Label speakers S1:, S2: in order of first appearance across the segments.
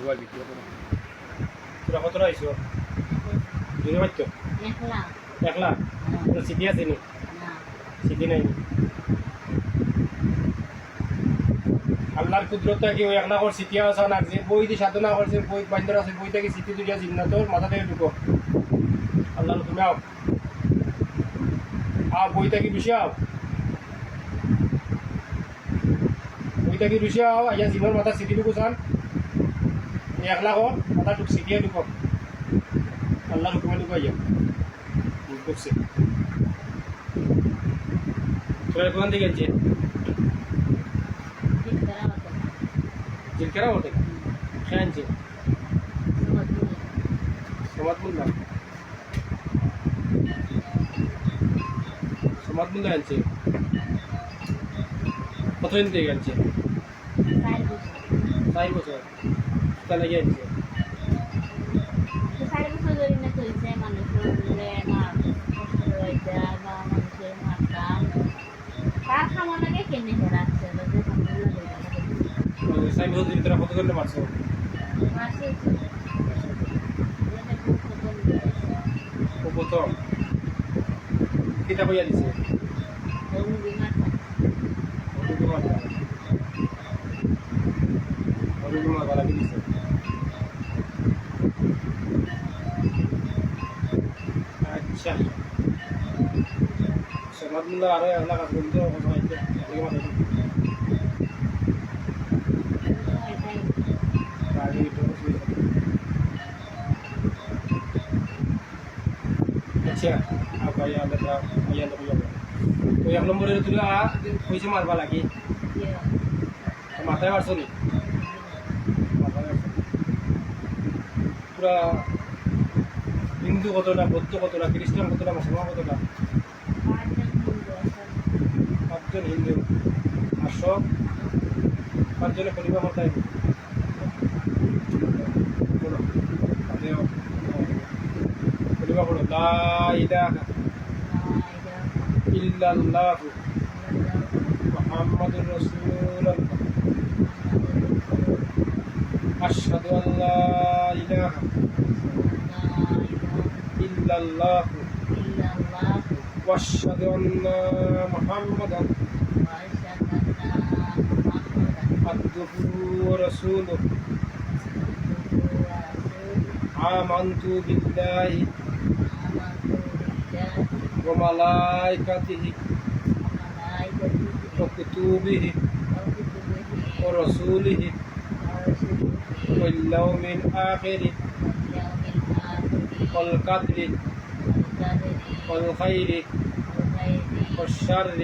S1: mobile বিক্রি করো তোরা কত আইছো দুই বাচ্চ 1 লাখ সিটি আছে নি সিটি নাই আল্লাহর কুদরতটা কি ওই 1 লাখর সিটি আছে না যে বই দিয়ে সাধনা করছে বই বান্ধর আছে বই থেকে সিটি দুইটা জিন্নাতর মাথা থেকে ঢুকো আল্লাহ তুমি আও বই থেকে বেশি আও বই থেকে বেশি আও আইয়া জীবন মাথা সিটি ঢুকো চান 1 লাখর মাথা ঢুক সিটিয়ে ঢুকো আল্লাহর হুকুমে ঢুকো আইয়া ঢুকছে তোরা কোন দিকে গেছে জিলকেরা होते खायचे समजमुल्ला यांचे कतदिन থেকে গেছে 4 বছর তাহলে গেছে
S2: 4 বছর ধরে না চলছে মানুষের না কষ্ট হইছে বা মানুষের মাথা তার সামনে কেনে রাখছে যে সামনে
S1: সাইন হল দিন তোরা কত করলে মারছো
S2: মাসে
S1: প্রথম কিতা কইয়া দিছে আচ্ছা সমাজমূল্য আরো 1 লাখ আছে কিন্তু अच्छा आप आइए अंदर आइए अंदर तो 1 নম্বরের তুলা কইছে মারবা লাগি মাথায় মারছো নি পুরা হিন্দু কত না বৌদ্ধ কত না খ্রিস্টান কত না মুসলমান কত না 5 জন হিন্দু আর সব 5 জনে পরিবার মাথায় পড়ো লা ইলাহা ইল্লাল্লাহ মুহাম্মাদুর রাসূলুল্লাহ আশহাদু আল্লা ইলাহা ইল্লাল্লাহ ওয়া আশহাদু আন্না মুহাম্মাদান আবদুহু ওয়া রাসূলুহু আমানতু বিল্লাহি وملائكته وكتبه ورسوله واليوم الآخر والقدر والخير والشر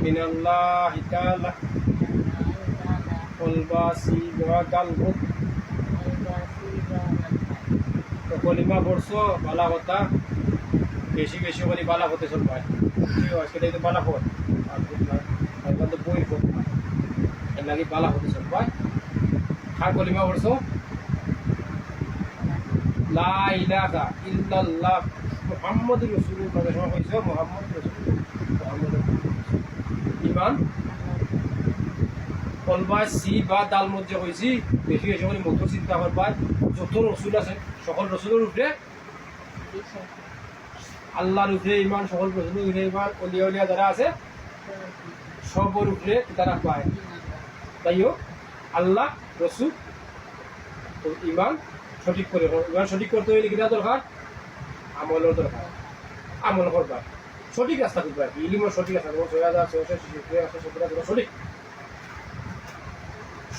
S1: من الله تعالى والبعث بعد الموت কলিমা পড়ছো বালা কথা বেশি বেশি করে বালা হতে চল ভাই সেটাই তো বালা হত আর তো বই হত এর লাগে বালা হতে চল ভাই খার কলিমা পড়ছো লা ইলাহা ইল্লাল্লাহ মুহাম্মাদুর রাসূলুল্লাহ সময় কইছো মুহাম্মাদুর রাসূলুল্লাহ ঈমান কলবায় সি বা দাল মধ্যে কইছি বেশি বেশি করে মুখ চিন্তা করবা যত রসুল আছে সকল রসুলের উপরে আল্লাহর উপরে ইমান সকল রসুলের উপরে ইমান অলিয়া উলিয়া যারা আছে সবর উপরে তারা পায় তাই হোক আল্লাহ রসুল ইমান সঠিক করে ইমান সঠিক করতে হইলে কিনা দরকার আমলের দরকার আমল করবা সঠিক রাস্তা করবা ইলিমর সঠিক রাস্তা 6000 সঠিক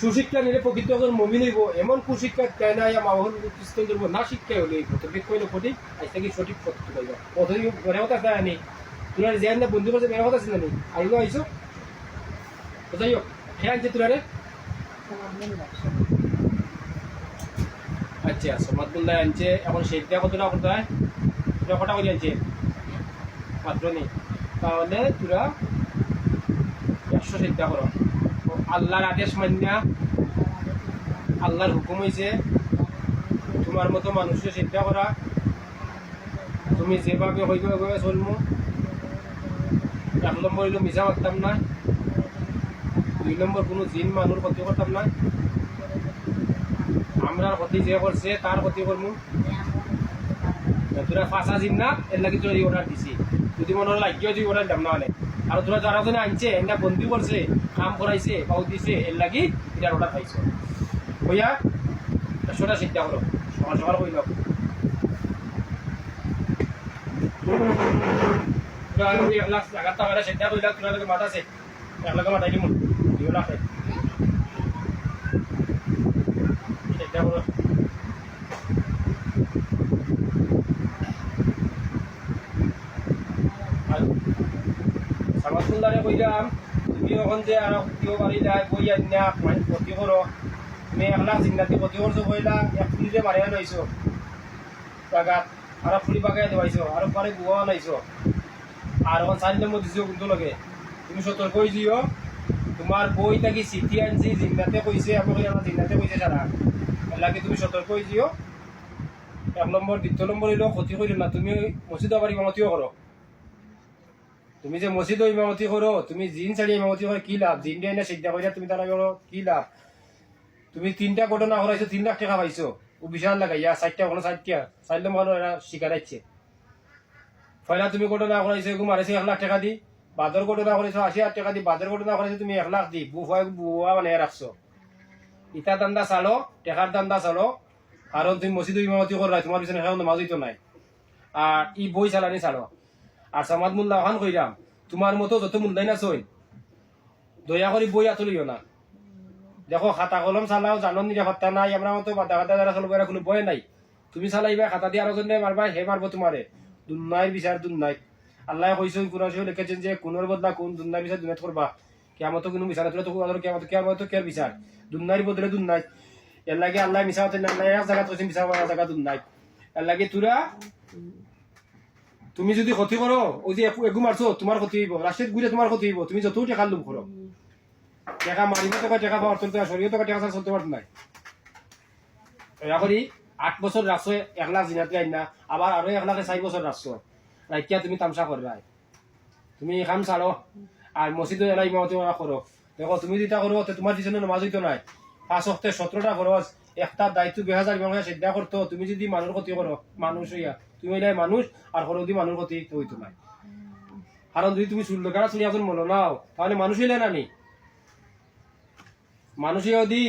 S1: সুশিক্ষা নিলে প্রকৃত মমিন হইব এমন কুশিক্ষা দেয় না মাহল স্কুল করবো না শিক্ষা হলে প্রত্যেক কইলে সঠিক আজ থেকে সঠিক পদ্ধতি পাইবা পদ্ধতি বেড়ে কথা দেয় নি তোর যে না বন্ধু করছে বেড়ে কথা ছিল নি আইলো আইসো যাই হোক হ্যাঁ আনছে তোরারে আচ্ছা সমাদুল্লাহ আনছে এখন সেইটা কতটা করতে হয় তোরা কটা করে আনছে মাত্র নেই তাহলে তোরা 100 চিন্তা করো আল্লাহর আদেশ মান্যা আল্লাহর হুকুম হয়েছে তোমার মতো মানুষের চিন্তা করা তুমি যেভাবে হইবে ওইভাবে চলবো 1 নম্বর হইল মিশা মারতাম না 2 নম্বর কোনো জিন মানুষ ক্ষতি করতাম না তোমার ক্ষতি যে করছে তার ক্ষতি করবো তোরা ফাঁসা জিন না এর লাগি তোরা অর্ডার দিছি যদি মনে হয় লাগিও তুই অর্ডার দাম না হলে আর তোরা যারা জনে আনছে এনে বন্দি করছে কাম করাইছে পাও দিছে এর লাগি এটার অর্ডার পাইছো হইয়া সেটা চিন্তা করো সকাল সকাল কইল তোরা 1 লাখ টাকা টাকা চিন্তা কইলা তোরা লোকে মাথা আছে 1 লাখ মাথায় দিমু 2 লাখ চিন্তা করো সামাতুল্লারে কইলাম তুমি এখন যে আর কেউ বাড়ি যায় বই আনিয়া ক্ষতি করো তুমি 1 লাখ জিন্দাতি ক্ষতি করছো কইলা এক ফুলিরে মারিয়া লইছো টাকাত আর ফুলি বাগাই দেওয়াইছো আর পরে গুয়া নাইছো আর এখন 4 নম্বর দিছো কিন্তু লগে তুমি সতর্ক হয়ে দিও তোমার বই থাকি সিটি আনছি জিন্দাতে কইছে আমাকে আমার জিন্দাতে কইছে সারা লাগে তুমি সতর্ক হয়ে দিও 1 নম্বর 2 নম্বর হইলো ক্ষতি করিও না তুমি মসজিদ আবার ইমামতিও করো তুমি যে মসজিদ ইমামতি করো তুমি জিন ছাড়ি ইমামতি করে কি লাভ জিন দিয়ে না সিদ্ধা করে তুমি তারা করো কি লাভ তুমি 3টা ঘটনা করাইছো 3 লাখ টাকা পাইছো ও বিশাল লাগাইয়া 4টা কোনো 4টা 4 নম্বর এরা শিকারাইছে পয়লা তুমি ঘটনা করাইছো এরকম মারাইছো 1 লাখ টাকা দি বাদর ঘটনা করাইছো 80,000 টাকা দি বাদর ঘটনা করাইছো তুমি 1 লাখ দি বুয়া মানে রাখছো ইটা দান্দা চালো টেকার দান্দা চালো কারণ তুমি মসজিদ ইমামতি করো তোমার পিছনে এখন নামাজ হইতো নাই আর ই বই চালানি চালো আর সামাদ মোল্লা ওখান কইরাম তোমার মতো যত মূল্যায় না চই দয়া করে বই আতলিও না দেখো খাতা কলম চালাও জানন নিরাপত্তা নাই আমরা মতো বাধা বাধা যারা চলবো এরা কোনো বয় নাই তুমি চালাইবা খাতা দিয়ে আরো জনে মারবা হে মারবো তোমারে দুনিয়ার বিচার দুনিয়ায় আল্লাহ কইছে কোরআন শরীফ লিখেছেন যে কোনের বদলা কোন দুনিয়ার বিচার দুনিয়াত করবা কিয়ামত কোনো বিচার তোরা তো কিয়ামত কেয়ার বিচার দুনিয়ার বদলে দুনিয়ায় এর লাগে আল্লাহ মিশাতে না আল্লাহ এক জায়গা কইছেন মিশা এক জায়গা দুনিয়ায় এর লাগে তোরা তুমি যদি ক্ষতি করো ওই যে এগু মারছো তোমার ক্ষতি হইব রাশিদ ঘুরে তোমার ক্ষতি হইব তুমি যত টাকা লুম করো টাকা মারিব টাকা টাকা পাওয়ার চলতে শরীর টাকা টাকা চলতে পারত নাই এরা করি 8 বছর রাখছো 1 লাখ জিনাতে আইন না আবার আরো 1 লাখে 4 বছর রাখছো রাইকিয়া তুমি তামসা করবা তুমি কাম চালো আর মসজিদে এলাই ইমামতি করো দেখো তুমি যেটা করো তোমার পিছনে নামাজ হইতো নাই 5 ওয়াক্তে 17টা খরচ একটা দায়িত্ব 2000 টাকা সিদ্ধা করতো তুমি যদি মানুষ ক্ষতি করো মানুষ হইয়া তুমি এলাই মানুষ আর হরদি মানুষ ক্ষতি হইতো না কারণ যদি তুমি চুল কাটা চুলি এখন মনে নাও তাহলে মানুষ হইলে না নি মানুষই যদি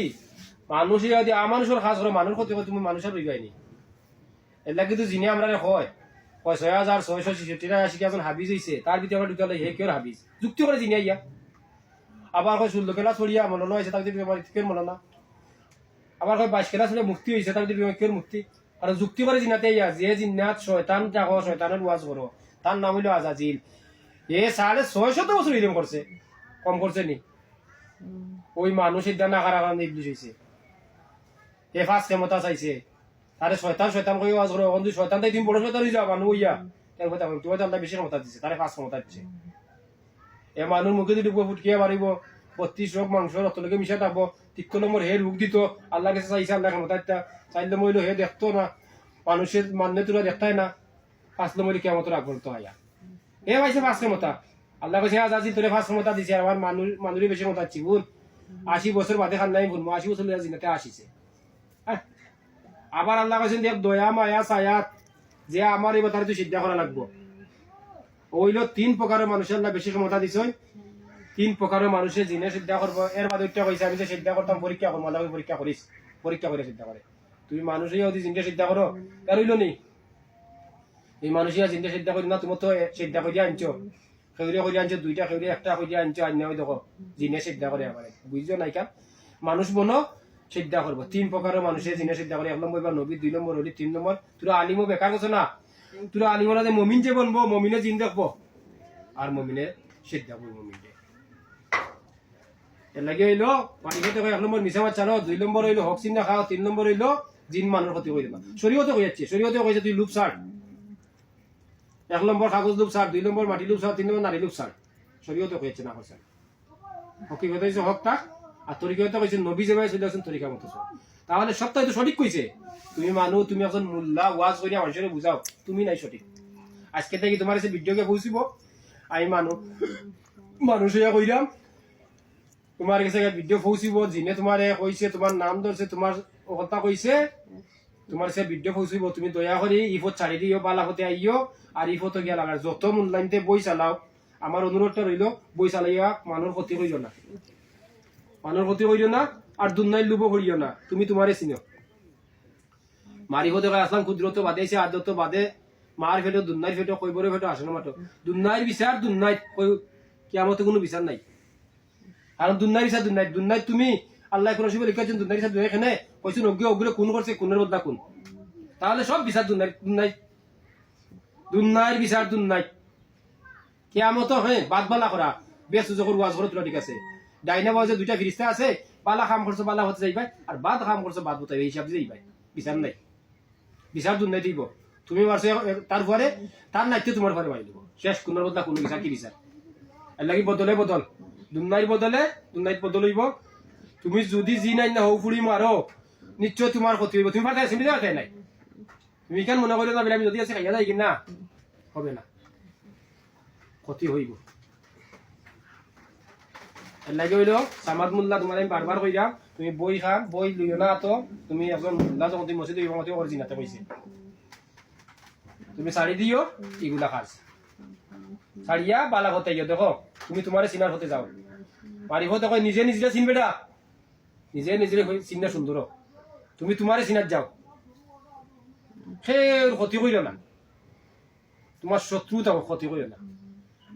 S1: মানুষের কাজ করো মানুষ ক্ষতি করে তুমি মানুষের রইবাইনি এর লাগে কিন্তু জিনে আমরা হয় 6,666 টাকা শিখে হাবিজ হয়েছে তার ভিতরে আমরা ঢুকালে হে কেউ হাবিজ যুক্তি করে জিনে ইয়া আবার হয় 16 কেলা ছড়িয়া মনে হয়েছে তার ভিতরে কেউ মনে না আবার হয় 22 কেলা ছড়িয়া মুক্তি হয়েছে তার ভিতরে কেউ মুক্তি আর যুক্তি করে জিনাতে ইয়া যে জিন্নাত শয়তান দেখো শয়তানের ওয়াজ করো তার নাম হইল আজাজিল এ 650 বছর ইলম করছে কম করছে নি ওই মানুষের দানা কারাগান ইবলিশ হয়েছে এ ফার্স্ট ক্ষমতা চাইছে তারে শয়তান কই ওয়াজ করো বন্ধু শয়তান তাই তুমি বড় শয়তান হয়ে যাও মানুষ ইয়া তার কথা তুমি তো আল্লাহ বেশি ক্ষমতা দিছে তারে ফার্স্ট ক্ষমতা দিচ্ছে এ মানুষ মুখে যদি ফুটকিয়ে মারিব 32 রোগ মাংস রক্তলৈকে মিশা থাকবো 3 নম্বর হে রোগ দিত আল্লাহ কাছে চাইছে আল্লাহ ক্ষমতা দিতা 4 নম্বর হইলো হে দেখতো না মানুষের মান্য তোরা দেখতাই না 5 নম্বর কিয়ামত রাখবো তো আয়া এ ভাইছে ফার্স্ট ক্ষমতা আল্লাহ কাছে আজি তোরে ফার্স্ট ক্ষমতা দিছে আমার মানুষের বেশি ক্ষমতা দিছি বুন 80 বছর বাদে খান নাই বুন 80 বছর জিনাতে আসিছে আবার আল্লাহ কাছে দেখ দয়া মায়া সায়াত যে আমার এই কথাটা তুই সিদ্ধা করা লাগবো ওইলো 3 প্রকারের মানুষের আল্লাহ বেশি ক্ষমতা দিছে 3 প্রকারের মানুষের জিনে সিদ্ধা করবো এর বাদে একটা কইছে আমি যে সিদ্ধা করতাম পরীক্ষা করবো আল্লাহ পরীক্ষা করিস পরীক্ষা করে সিদ্ধা করে তুমি মানুষই যদি জিনকে সিদ্ধা করো আর হইলো নি এই মানুষই জিনকে সিদ্ধা করি না তুমি তো সিদ্ধা করে আনছো খেউরিয়া করে আনছো 2টা খেউরিয়া একটা করে আনছো আন্য দেখো জিনে সিদ্ধা করে আমার বুঝছো নাই কান মানুষ বনো সিদ্ধা করবো 3 প্রকারের মানুষের জিনে সিদ্ধা করে 1 নম্বর বা নবী 2 নম্বর হলি 3 নম্বর তোরা আলিমও বেকার করছো না তোরা আলিমরা যে মমিন যে বলবো মমিনে জিন দেখবো আর মমিনে সিদ্ধা করবো মমিনকে এর লাগে হইলো পানি খেতে 1 নম্বর মিশা মাছ চালো 2 নম্বর হইলো হক চিন্তা খাও 3 নম্বর হইলো জিন মানুষ ক্ষতি করে দেবা শরীয়তে কইছে শরীয়তে কইছে তুই লুপ ছাড় 1 নম্বর কাগজ লুপ ছাড় 2 নম্বর মাটি লুপ ছাড় 3 নম্বর নারী লুপ ছাড় শরীয়তে কইছে না করছেন হকিকত হইছে হকটা আর তরিকাতে কইছে নবী যেভাবে চলেছেন তরিকা মতো তাহলে সবটাই তো সঠিক কইছে তুমি মানুষ তুমি একজন মোল্লা ওয়াজ করিয়া মানুষের বুঝাও তুমি নাই সঠিক আজকে থেকে তোমার এসে ভিডিওকে পৌঁছিব আমি মানুষ হইয়া কইরাম তোমার কাছে ভিডিও পৌঁছিব জিনে তোমার কইছে তোমার নাম ধরছে তোমার ও কথা কইছে তোমার সে ভিডিও পৌঁছইব তুমি দয়া করে ইফত ছাড়ি দিও বালা হতে আইও আর ইফত গিয়া লাগার যত মূল্যায়নতে বই চালাও আমার অনুরোধটা রইল বই চালাইয়া মানুষ ক্ষতি করিও না মানুষ ক্ষতি করিও না আর দুর্নাই লুব করিও না তুমি তোমারে চিনো মারিব দেখা আসলাম কুদরত বাদে এসে আদত বাদে মার ফেটো দুর্নাই ফেটো কইবরে ফেটো আসে না মাটো দুর্নাইর বিচার দুর্নাই কিয়ামতে কোনো বিচার নাই কারণ দুর্নাই বিচার দুর্নাই তুমি আল্লাহ কোন শিবে লিখেছেন দুর্নাই বিচার দুই এখানে কইছেন অগ্রে কোন করছে কোনের বদলা কোন তাহলে সব বিচার দুর্নাইর বিচার দুর্নাই কিয়ামত হ্যাঁ বাদ বালা করা বেশ সুযোগের ওয়াজ করে তোলা ঠিক আছে ডাইনা বাজে দুইটা ফিরিস্তা আছে বালা কাম করছো বালা হতে যাইবাই আর বাদ কাম করছো বাদ হতে এই হিসাব যাইবাই বিচার নাই বিচার দুর্নাই দিব তুমি মারছো তারপরে তার নাইতে তোমার ঘরে মারি দিব শেষ কোনের বদলা কোন বিচার কি বিচার এর লাগি বদলে বদল দুর্নাইর বদলে দুর্নাইত বদল হইব তুমি যদি জি নাই না হৌ ফুড়ি মারো নিশ্চয় তোমার ক্ষতি হইব তুমি ফাটা চিনি দেওয়া নাই তুমি কেন মনে করলে না আমি যদি আছে খাইয়া যাই কিনা হবে না ক্ষতি হইব এর লাগে হইল সামাদ মোল্লা তোমার আমি বারবার কইরাম তুমি বই খাম বই লইও না তো তুমি একজন মোল্লা যখন তুমি মসজিদ মতে অরিজিনাতে কইছে তুমি শাড়ি দিও এগুলা খাস ছাড়িয়া বালা হতে গিয়ে দেখো তুমি তোমার চিনার হতে যাও বাড়ি হতে কয় নিজে নিজে চিনবে না নিজে নিজে চিনা সুন্দর তুমি তোমারে চিনার যাও সে ক্ষতি করিল না তোমার শত্রু তাও ক্ষতি করিল না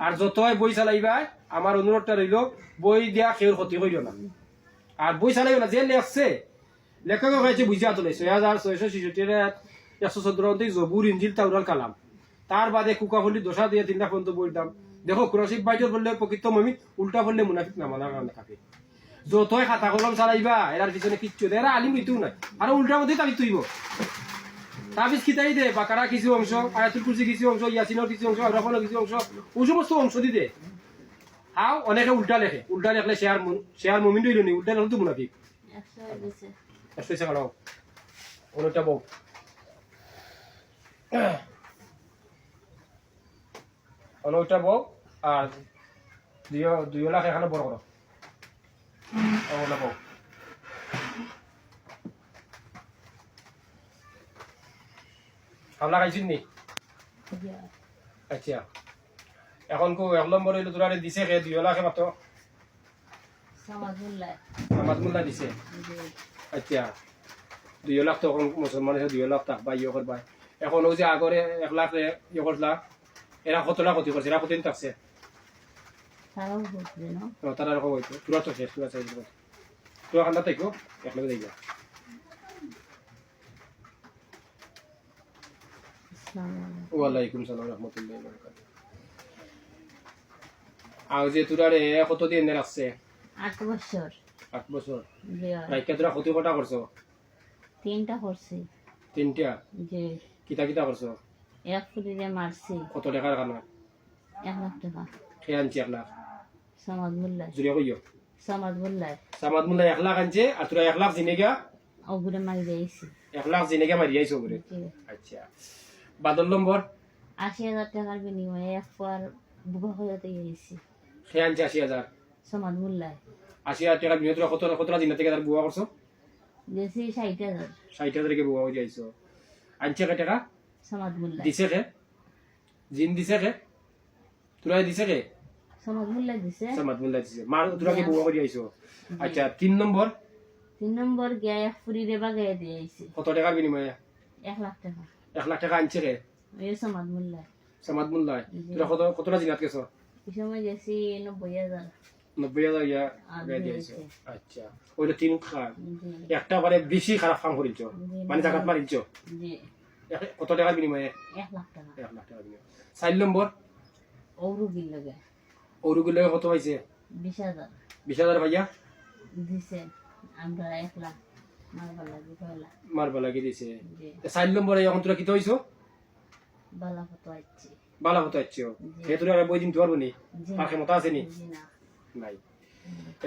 S1: আর যতই বই চালাইবা আমার অনুরোধটা রইল বই দিয়া কেউর ক্ষতি করিল না আর বই চালাইও না যে লেখছে লেখক হয়েছে বুঝিয়া তোলে 6666 114 জবুর ইঞ্জিল তাওরাল কালাম তার বাদে কুকাফলি দোষা দিয়ে 3টা পর্যন্ত বইর দাম দেখো কুরাশিক বাইজর বললে প্রকৃত মমি উল্টা বললে মুনাফিক নামানার কারণে থাকে যতই খাতা কলম চালাইবা এরার পিছনে কিচ্ছু দেয় এরা আলিম হইতেও নাই আর উল্টার মধ্যেই তাবিজ তুইব তাবিজ খিতাই দে বাকারা কিছু অংশ আয়াতুল কুরসি কিছু অংশ ইয়াসিনের কিছু অংশ আরফানের কিছু অংশ ওই সমস্ত অংশ দি দে হাও অনেকে উল্টা লেখে উল্টা লেখলে শেয়ার মুমিন রইল নি উল্টা লেখলে তো মুনাফিক 100 টাকা দাও ওটা বউ ওটা বউ আর 2 লাখ এখানে বড় করো ওটা বউ আপনার খাইছেন নি আচ্ছা এখন কো 1 নম্বর হইলো তোরা দিছে কে 2 লাখে মাত্র সামাদুল্লাহ দিছে আচ্ছা 2 লাখ তো মুসলমানের 2 লাখ টাকা ইয়ে করবা এখন ওই যে আগরে 1 লাখ ইয়ে করলা এরা কত লাখ ক্ষতি করছে এরা কতদিন থাকছে তারা রকম হইতো তোরা তো শেষ তোরা চাই তোরা খান্না থাকো একলগে যাই যা ওয়ালাইকুম সালাম রহমতুল্লাহ বারাকাতুহু আর যে তোরারে কতদিন রাখছে
S2: 8 বছর
S1: 8 বছর রাইকা তোরা ক্ষতি কটা করছো
S2: 3টা করছি
S1: 3টা
S2: জি
S1: কিতা কিতা করছো
S2: এক ফুলিরে মারছি
S1: কত টাকার খানা
S2: 1 লাখ টাকা
S1: কে আনছি 1 লাখ
S2: সামাদ মোল্লা
S1: জুড়ে কইও
S2: সামাদ মোল্লা
S1: 1 লাখ আনছে আর তোরা 1 লাখ জিনেগা
S2: ওগুরে মারি দিয়েছি
S1: 1 লাখ জিনেগা মারি আইছো ওগুরে আচ্ছা বাদল নম্বর
S2: 80,000 টাকার বিনিময়ে এক পর বুবা হয়ে গেছি
S1: কে আনছে 80,000
S2: সামাদ মোল্লা
S1: 80,000 টাকা বিনিয়োগ কতটা জিনা থেকে তার বুয়া করছো
S2: গেছি 60,000
S1: 60,000 কে বুয়া হয়ে আইছো আনছে কত টাকা
S2: সামাদ মোল্লা
S1: দিছে কে জিন দিছে কে তোরা দিছে কে
S2: সামাদ মোল্লা দিছে
S1: সামাদ মোল্লা দিছে মার তোরা কে বুয়া করে আইছো আচ্ছা 3 নম্বর
S2: গিয়া এক ফুরিরে বাগায় দিয়ে আইছি
S1: কত টাকার বিনিময়ে
S2: 1 লাখ টাকা
S1: 1 লাখ টাকা আনছে কে
S2: এই সামাদ মোল্লা
S1: তোরা কতটা জিনাত গেছো
S2: এই সময় গেছি 90,000
S1: 90,000 ইয়া গায় দিয়েছো আচ্ছা ওইটা 3 খান একটা বারে বেশি খারাপ কাম করিছো মানে জাকাত মারিছো
S2: জি
S1: কত টাকার বিনিময়ে
S2: 1 লাখ টাকা
S1: 1 লাখ টাকা বিনিময়ে 4 নম্বর
S2: ওরুগিল লাগে
S1: ওরুগুলো কত পাইছে
S2: 20,000
S1: 20,000 ভাইয়া
S2: দিছে আমরা 1 লাখ
S1: মারবা লাগি দিছে 4 নম্বরে এখন তোরা কি হইছো
S2: বালা ফটো আইছি
S1: বালা হতে আছো হে তোরা আর বই দিন তো পারবো নি পাখে মত আছে নি নাই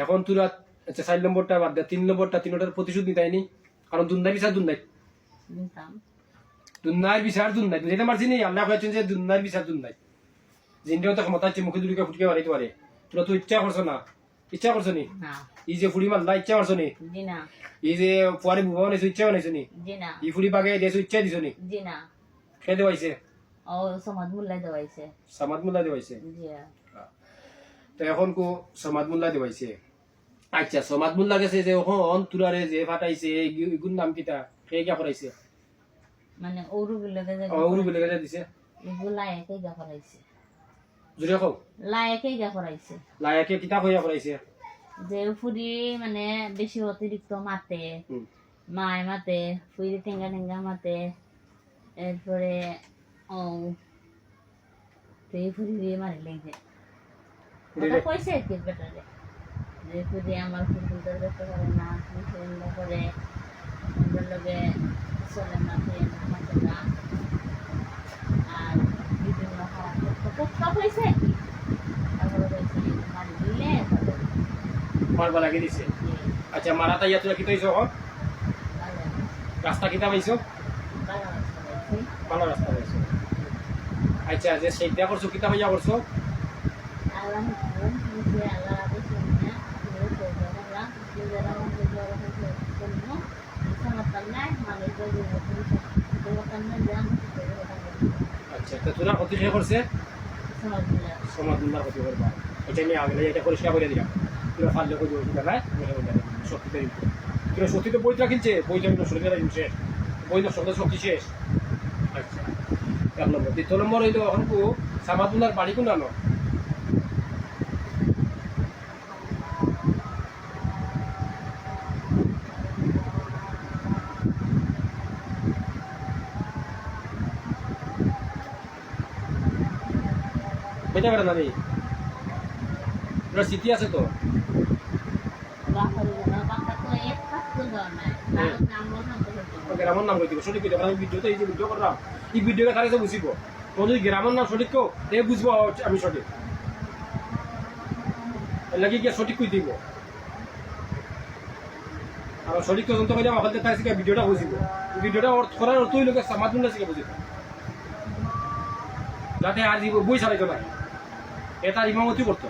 S1: এখন তোরা আচ্ছা 4 নম্বরটা বাদ দে 3 নম্বরটা তিনটার প্রতিশোধ নিতে আইনি কারণ দুন্নাই বিচার দুন্নাই দুন্নাই বিচার দুন্নাই যেটা মারছি নি আল্লাহ কইছেন যে দুন্নাই বিচার দুন্নাই জিন্দেও তো ক্ষমতা আছে মুখে দুলিকে ফুটকে মারিতে পারে তোরা তো ইচ্ছা করছ না ইচ্ছা করছো নি
S2: না
S1: এই যে ফুড়ি মারলা ইচ্ছা করছো নি
S2: জি না
S1: এই যে ফুয়ারি বুবা বানাইছো ইচ্ছা বানাইছো নি
S2: জি না
S1: এই ফুড়ি বাগে দিয়েছো ইচ্ছা দিছো নি
S2: জি না
S1: খেয়ে দেওয়াইছে
S2: ও সমাজ মূল্য দেওয়াইছে
S1: সামাদ মোল্লা দেওয়াইছে
S2: জি
S1: তো এখন কো সমাদ মোল্লা দেওয়াইছে আচ্ছা সমাদ মোল্লা গেছে যে এখন তুরারে যে ফাটাইছে এগুন নাম কিতা খেয়ে গিয়া করাইছে
S2: মানে ওরু গুলোকে যে
S1: ওরু বলে গেছে দিছে
S2: এগুলা একে গা করাইছে
S1: জুড়ে খাও
S2: লায়কে গা করাইছে
S1: লায়াকে কিতা হইয়া করাইছে
S2: যে ফুরি মানে বেশি অতিরিক্ত মাতে মায় মাতে ফুরি টেঙ্গা টেঙ্গা মাতে এরপরে ও তুই ফুরি দিয়ে মারিলে যে ওটা পয়সা কি বেটারে যে ফুরি আমার ফুলটা দেখতে পারে না ফুলটা করে ওদের লগে চলে না ফিরে না মাতে না আর বিভিন্ন কত পয়সা কি তারপরে পয়সা মারি দিলে
S1: মারবা লাগে দিছে আচ্ছা মারা তাইয়া তোরা কিতা হইছো এখন রাস্তা কিতা পাইছো ভালো রাস্তা পাইছো আচ্ছা যে সেইটা করছো কিতা হইয়া করছো আচ্ছা তো তোরা ক্ষতি কে করছে সমাজুল্লাহ ক্ষতি করবা এটা নিয়ে আগে এটা পরিষ্কার করে দিলাম তোরা ফাললে করে দিও না সত্যি তোরা সত্যি তো বইটা কিনছে বইটা কিন্তু সত্যি শেষ বই না সত্যি শক্তি শেষ আচ্ছা এক নম্বর দ্বিতীয় নম্বর হইলো এখন সামাদুল্লাহর বাড়ি কোন আনো বেটা বেটা না নেই তোরা স্মৃতি আছে তো গ্রামের নাম কইতে সঠিক কইতে আমি ভিডিওতে এই যে ভিডিও করলাম এই ভিডিওটা কারে বুঝিব তোর যদি গ্রামের নাম সঠিক কেউ এ বুঝবো আমি সঠিক লাগি গিয়ে সঠিক কই দিব আর সঠিক তদন্ত করে আমার হাতে থাকি ভিডিওটা বুঝিব ভিডিওটা করার অর্থই লোকে সমাধান শিখে বুঝিব যাতে আর বই ছাড়াইতো না এটা ইমামতি করতো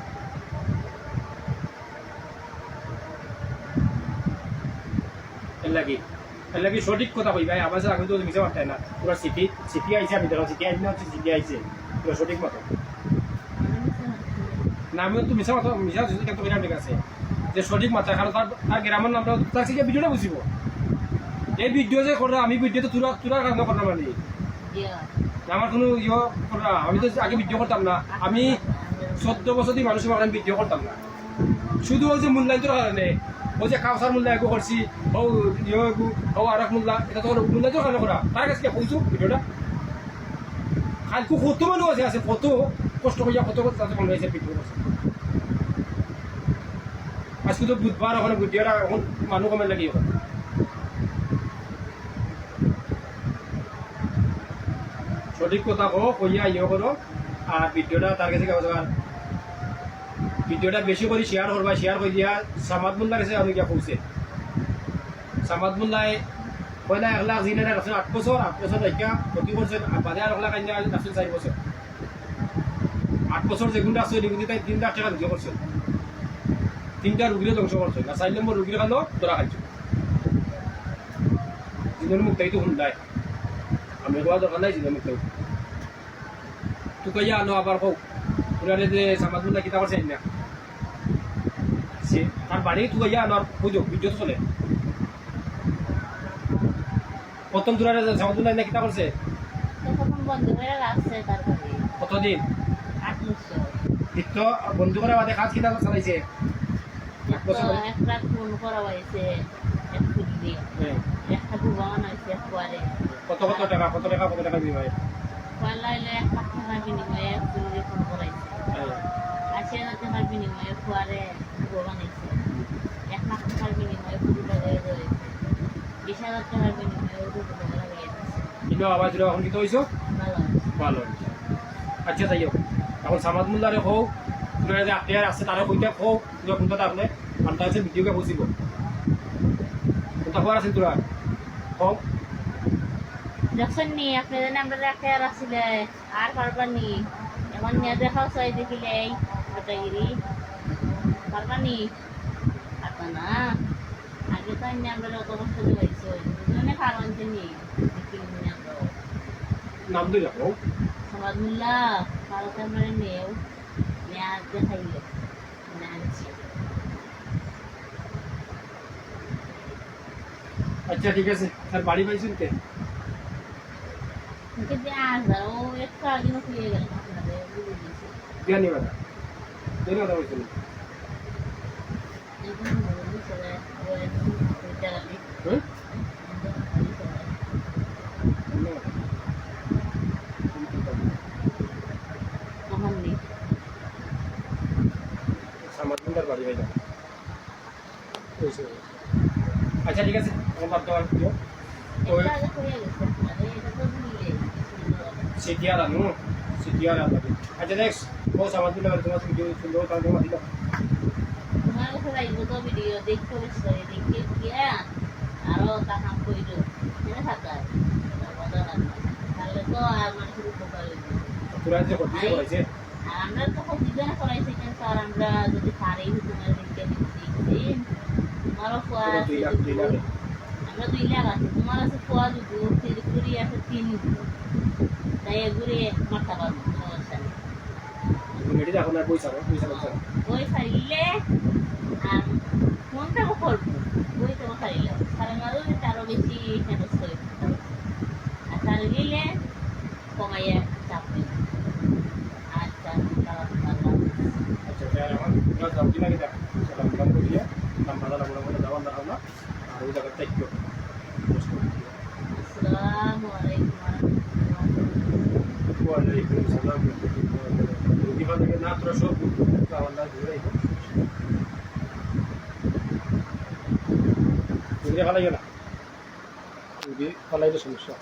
S1: এর লাগি সঠিক কথা কই ভাই আমার সাথে আমি তো মিশে পারতাই না পুরো সিটি আইছে আমি ধরো সিটি আইছে না হচ্ছে সিটি আইছে পুরো সঠিক মতো না আমিও তো মিশা মতো মিশা যদি কিন্তু ঠিক আছে যে সঠিক মাত্রা কারণ তার গ্রামের নামটা তার শিখে ভিডিওটা বুঝিব এই ভিডিও যে করো আমি ভিডিওতে তুরার কারণ করলাম মানে আমার কোনো ইয়ে করা আমি তো আগে ভিডিও করতাম না আমি 14 বছর দিয়ে মানুষের আমি ভিডিও করতাম না শুধু ওই যে মূল্যায়নের কারণে ওই যে কাউসার মূল্যায় করছি ও ইয়ে ও আর এক মূল্যা এটা তো মূল্যায়নের কারণে করা তার কাছে বলছো ভিডিওটা খালি খুব কত মানুষ আছে কত কষ্ট করিয়া কত তাতে মনে হয়েছে ভিডিও করছে আজকে তো বুধবার ওখানে ভিডিওটা এখন মানুষ কমে লাগি ওখানে সঠিক কথা কো কইয়া ইয়ে করো আর ভিডিওটা তার কাছে ভিডিওটা বেশি করে শেয়ার করবা শেয়ার করে দিয়া সামাদ মোল্লার কাছে আমি গিয়া পৌঁছে সামাদ মোল্লায় পয়লা 1 লাখ জিনে রাখছেন 8 বছর দেখা প্রতি বছর বাদে আর 1 লাখ আইনা রাখছেন 4 বছর 8 বছর যেগুলো আছে এগুলি তাই 3 লাখ টাকা দিয়ে করছে 3টা রুগীরে ধ্বংস করছে আর 4 নম্বর রুগীর খালো তোরা খাইছো জীবনের মুক্তাই তো হুন্দায় আমি কোয়া দরকার নাই জীবনের মুক্তাই তুই কইয়া আনো আবার হোক ওনারে যে সামাদ মোল্লা কিতা করছে না সে তার বাড়ি তুই কইয়া আনো আর বুঝো ভিডিও চলে প্রথম তুরারে সামাদ মোল্লা না কিতা করছে
S2: তখন বন্ধ করে রাখছে তারপরে
S1: কতদিন
S2: 8 বছর
S1: দ্বিতীয় বন্ধু করে বাদে কাজ কিতা চালাইছে 8 বছর
S2: একটা ফোন করা হয়েছে এক ফুটি একটা ভুবন হয়েছে একবারে
S1: কত টাকা বিনিময়ে
S2: পয়লা এলে 1 লাখ টাকার বিনিময়ে এক ফুটি ফোন করাইছে 80,000 টাকার বিনিময়ে ফুয়ারে ভুবন হয়েছে 1 লাখ টাকার বিনিময়ে ফুটি লাগাই রয়েছে 20,000 টাকার বিনিময়ে ফুটি লাগাই গেছে
S1: কিন্তু আবার এখন কি হইছো ভালো আচ্ছা যাইও এখন সামাদ মোল্লারে হোক আপনারা যে আত্মীয় আছে তারা কইতে হোক কোনটা আপনি আনটা আছে ভিডিওকে বুঝিব কোনটা হওয়ার আছে তোরা হোক
S2: যখন নি আপনাদের আমরা রাখে রাখছিলে আর পারবার নি এমন নিয়ে দেখাও চাই দেখিলে এই গোটাগিরি পারবানি পারবা না আগে তো আমি আমরা অত কষ্ট দিয়েছি দুজনে কারণ তিনি আমরা
S1: নাম দিই রাখো
S2: সমাজমুল্লাহ ভারত আমার মেয়েও মেয়ে দেখাইল আনছি
S1: আচ্ছা ঠিক আছে তার বাড়ি পাইছেন কে
S2: কিন্তু আজ ও একটু আগে হয়ে গেল আপনাদের বুঝে দিয়েছি
S1: জ্ঞানী বাবা জ্ঞানী কথা বলছেন
S2: এখন বলুন চলে ওই জায়গায়
S1: হুম
S2: আমার নেই
S1: সামাজিকতার বাড়ি পাইলাম আচ্ছা ঠিক আছে আমার বাদ দেওয়ার প্রিয় ওই
S2: এটা আগে হয়ে গেছে আরে এটা তো মিলে
S1: সিটিআর আনো সিটিআর আনো আচ্ছা নেক্সট ও সামাজিকতার তোমার ভিডিও সুন্দর তার তোমার দিলাম
S2: তোমার কাছে লাগব তো ভিডিও দেখতে হবে দেখে গিয়া আরো কাম কইরো এনে থাকা তাহলে তো আর মানুষের উপকার হইবে
S1: তোরা যে করতে করেছে
S2: আর আমরা তো খুব জীবনে করাইছি কিন্তু আর আমরা যদি পারি তোমার দিকে দেখছি তোমারও ফুয়া আছে আমরা 2 লাখ আছে তোমার আছে ফুয়া দুটো তিরিকুড়ি আছে 3 তাই ঘুরে মাথা পাবো তোমার সাথে
S1: মেডি এখন আর পয়সা লাগছে
S2: ওই সারিলে আর কোনটা করবো ওই তো সারিলে সারা মারো তারও বেশি খরচ করে আর সারিলে কমাইয়া চাপ দিবে আচ্ছা
S1: আচ্ছা এখন দাম দিলা কি দেখ সালাম দাম করিয়া দাম ভাড়া লাগলো বলে দাও না না আর ওই জায়গা টাইপ করো
S2: আসসালামু আলাইকুম
S1: ওয়ালাইকুম সালাম দিবা থেকে না তোরা সব আল্লাহ ঘুরে ঘুরে ভালো গেল ঘুরে ভালো সমস্যা